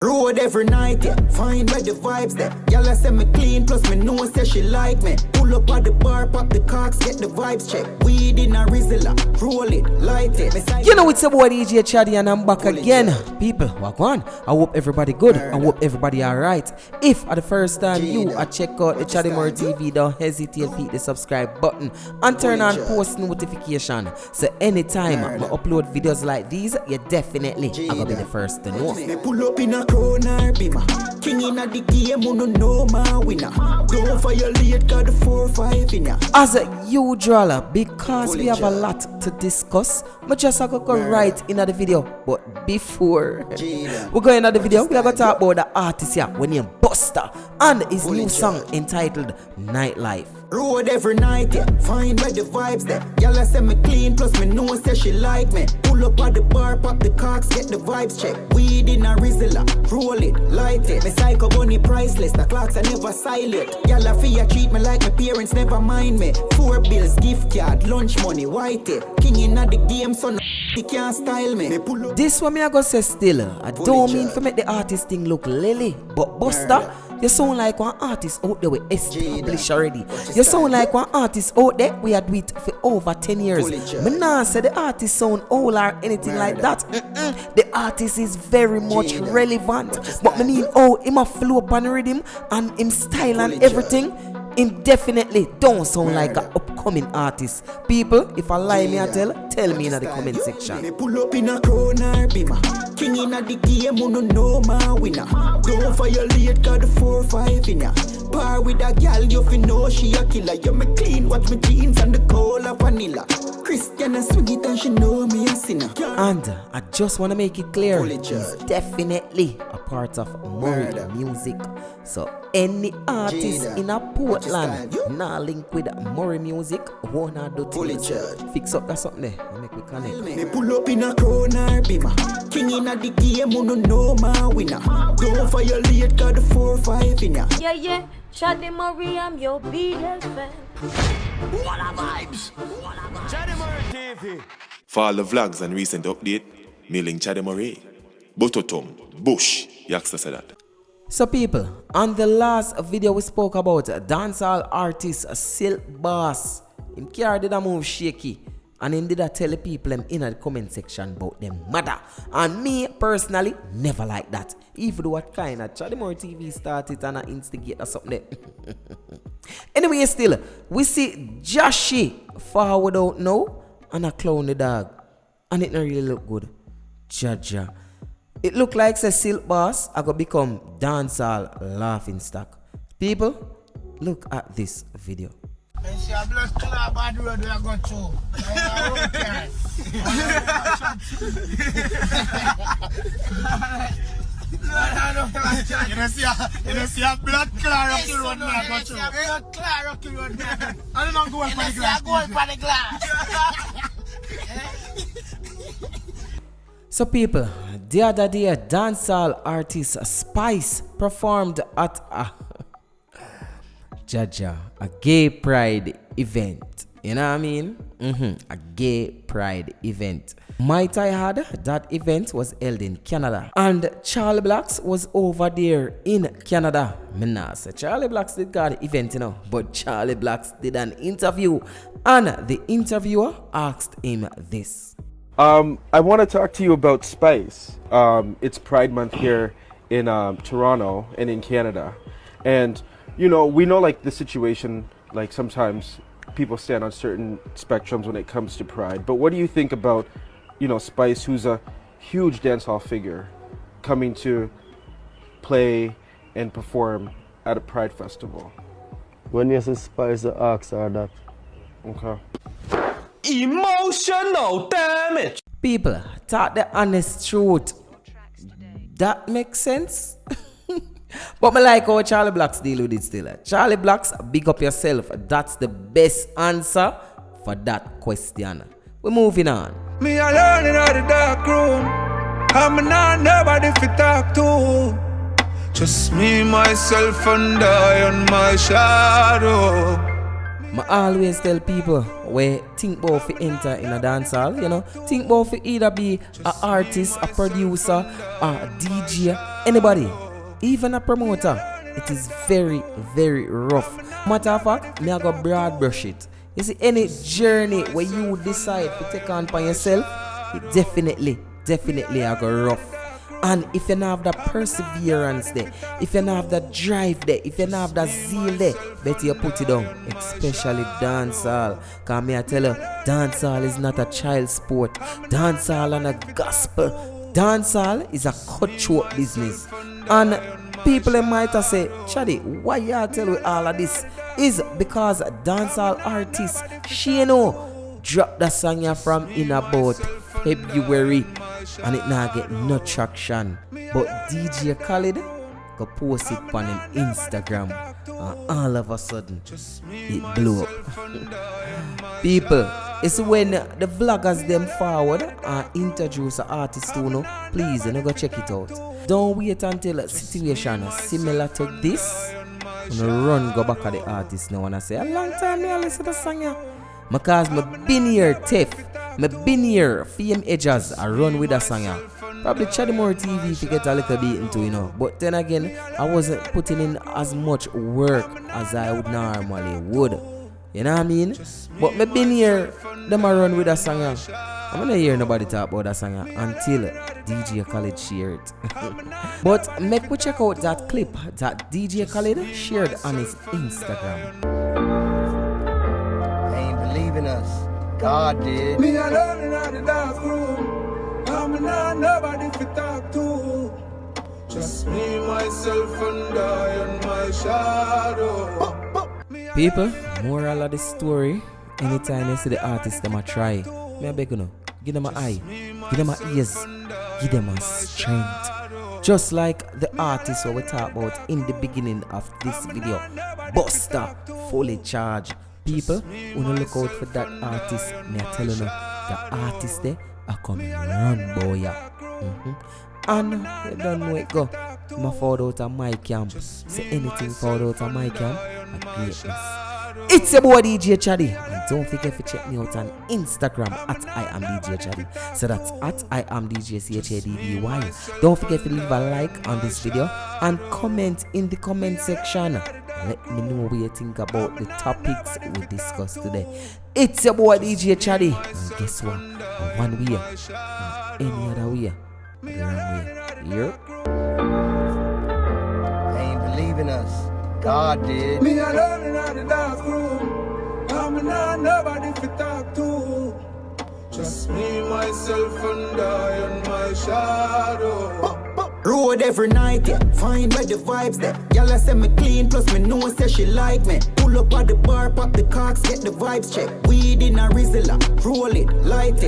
Road every night, yeah. Find where the vibes there. Y'all say me clean, plus me know say she like me. Pull up at the bar, pop the cocks, get the vibes check. Weed in a Rizzler, roll it, light it. You know it's a boy DJ Chaddy and I'm back again. People, walk on. I hope everybody good. I hope everybody alright. If at the first time you check out the Chaddy More TV, don't hesitate to hit the subscribe button and turn on post notification. So anytime I upload videos like these, you definitely are gonna be the first to know. Me pull up in a corner, be my king in the game, who no know my winner. Don't violate, got the 4-5 in ya. As usual, because we have a lot to discuss, I just go right into the video. But before we go into the video, we are going to talk about the artist here, when named Buster, and his new song entitled Nightlife. Road every night, yeah. Find where the vibes there. Y'all say me clean, plus me know say she like me. Pull up at the bar, pop the cocks, get the vibes check. Weed in a Rizzler, roll it, light it. Me psycho bunny priceless, the clocks are never silent. Y'all fear treat me like my parents never mind me. 4 bills, gift card, lunch money, white it. King in the game, so no he can't style me. This one me I go say still. I don't mean to make the artist thing look lily, but Buster, you sound like one artist out there we established already. You sound like one artist out there we had with for over 10 years. Me nah say the artist sound old or anything like that. The artist is very much relevant. But me mean him a flow up on rhythm and him style and everything. Him definitely don't sound like an upcoming artist. People, if I lie me I tell me in the comment section. Me pull up in a corner, be my king in the game, who no know my winner. Don't violate, got the 4-5 in ya. Bar with a gal, you fi know she a killer. You me clean, watch my jeans and the cola vanilla. Christian and sweet and she know me a sinner. And I just want to make it clear, he's definitely a part of Murray music. So any artist in a Portland nah link with Murray music, wanna do things. Fix up that something there, make we connect. Me pull up in a corner, be my king in the game, who no know my winner. Don't violate, got the 4-5 in ya. Yeah, Chaddy Murray, I'm your BL fan. What a vibes! Chaddy Murray TV. For all the vlogs and recent update, mailing Chaddy Murray. Bototom, Bush, Yaxter said that. So people, on the last video we spoke about dancehall artist Silk Boss. Him carried the move shaky and him did tell the people in the comment section about them mother. And me personally never like that. Even though what kind of Chaddy More TV started and I instigate or something there. Anyway, still, we see Jahshii forward out now and a clown the dog. And it don't really look good. Jaja. It look like say Silk Boss I go become dancehall laughing stock. People, look at this video. You see a blood clot up the road now, go through. Blood clot up the road now. I don't go for the glass. Go for the glass. So people, the other day dancehall artist Spice performed at a gay pride event. You know what I mean? A gay pride event. Might I add, that event was held in Canada. And Charley Blacks was over there in Canada. Me nah say Charley Blacks did got the event, you know. But Charley Blacks did an interview. And the interviewer asked him this. I want to talk to you about Spice. It's Pride Month here in Toronto and in Canada. And, you know, we know like the situation, like sometimes people stand on certain spectrums when it comes to Pride. But what do you think about, you know, Spice, who's a huge dancehall figure, coming to play and perform at a Pride festival? When you say Spice, the ask are that. Okay. Emotional damage. People, talk the honest truth. That makes sense? But me like how Charley Blacks deal with it still. Charley Blacks, big up yourself. That's the best answer for that question. We're moving on. Me alone in the dark room. I'm not nobody to talk to. Just me, myself, and I on my shadow. I always tell people where think about to enter in a dancehall, you know, think about to either be an artist, a producer, a DJ, Anybody, even a promoter, it is very, very rough. Matter of fact, me I go broad brush it. You see, any journey where you decide to take on by yourself, it definitely I go rough. And if you don't have that perseverance there, if you don't have that drive there, if you don't have that zeal there, better you put it down, especially dancehall. Because me I tell you, dancehall is not a child sport. Dancehall and a gospel. Dancehall is a cutthroat business. And people might have say, Chaddy, why you tell me all of this? Is because dancehall artist, she dropped the song here from in about February and it now get no traction. But DJ Khaled go post it on him Instagram and all of a sudden it blew up. People, it's when the vloggers them forward and introduce an artist to know, please go check it out. Don't wait until a situation similar to this. Run go back at the artist now and I say, a long time I listen to the song here. Because me been here tough. Me been here FM edges I run with the song here. Probably Chaddy more TV to get a little bit into, But then again, I wasn't putting in as much work as I would normally would. You know what I mean? But me been here, them I run with the song here. I'm not hear nobody talk about that song until DJ Khaled shared it. But make we check out that clip that DJ Khaled shared on his Instagram. They ain't believing us. God did. Me alone in the dark room. I'm not nobody to talk to. Just me, myself, and I and my shadow. People, moral of the story, anytime you see the artist them a try, me I beg you know, give them an eye, give them an ears, give them a strength. Just like the artist what we talk about in the beginning of this video, Buster, fully charged. People, wanna look out for that artist. Me I tell you now, the artist there are coming run boy. And you don't know it go. I found out of my camp. Say anything found out of my camp, a greatness. It's your boy DJ Chaddy. And don't forget to check me out on Instagram at I am DJ Chaddy. So that's at I am DJ CHADDY. Don't forget to leave a like on this video and comment in the comment section. Let me know what you think about the topics we discussed today. It's your boy DJ Chaddy. And guess what? One way, any other way, the wrong way. Here. They ain't believing us. God did. Me alone in the dark room. I'm not nobody to talk to. Just me, myself, and I and my shadow. Road every night, yeah. Find where the vibes there. Y'all say me clean, plus me know say she like me. Pull up at the bar, pop the cocks, get the vibes check. Weed in a Rizla, roll it, light it.